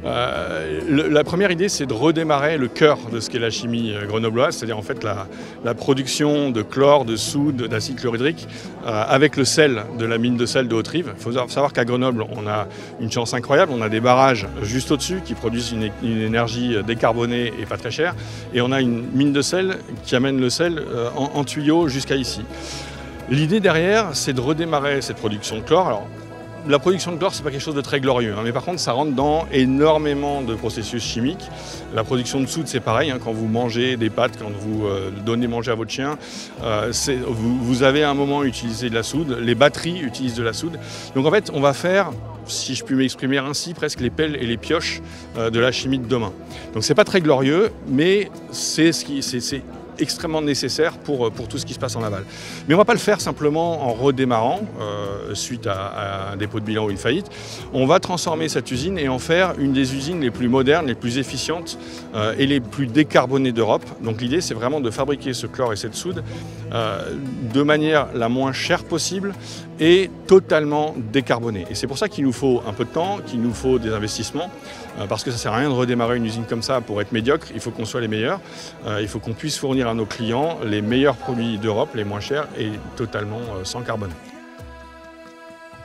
La première idée, c'est de redémarrer le cœur de ce qu'est la chimie grenobloise, c'est-à-dire en fait la production de chlore, de soude, d'acide chlorhydrique avec le sel de la mine de sel de Haute-Rive. Il faut savoir qu'à Grenoble, on a une chance incroyable, on a des barrages juste au-dessus qui produisent une énergie décarbonée et pas très chère, et on a une mine de sel qui amène le sel en tuyau jusqu'à ici. L'idée derrière, c'est de redémarrer cette production de chlore. Alors, la production de chlore, ce n'est pas quelque chose de très glorieux, mais par contre, ça rentre dans énormément de processus chimiques. La production de soude, c'est pareil, quand vous mangez des pâtes, quand vous donnez manger à votre chien, vous avez à un moment utilisé de la soude, les batteries utilisent de la soude. Donc en fait, on va faire, si je puis m'exprimer ainsi, presque les pelles et les pioches de la chimie de demain. Donc c'est pas très glorieux, mais c'est extrêmement nécessaire pour tout ce qui se passe en aval. Mais on ne va pas le faire simplement en redémarrant, suite à un dépôt de bilan ou une faillite. On va transformer cette usine et en faire une des usines les plus modernes, les plus efficientes et les plus décarbonées d'Europe. Donc l'idée, c'est vraiment de fabriquer ce chlore et cette soude de manière la moins chère possible et totalement décarbonée. Et c'est pour ça qu'il nous faut un peu de temps, qu'il nous faut des investissements, parce que ça ne sert à rien de redémarrer une usine comme ça pour être médiocre. Il faut qu'on soit les meilleurs, il faut qu'on puisse fournir à nos clients les meilleurs produits d'Europe, les moins chers et totalement sans carbone.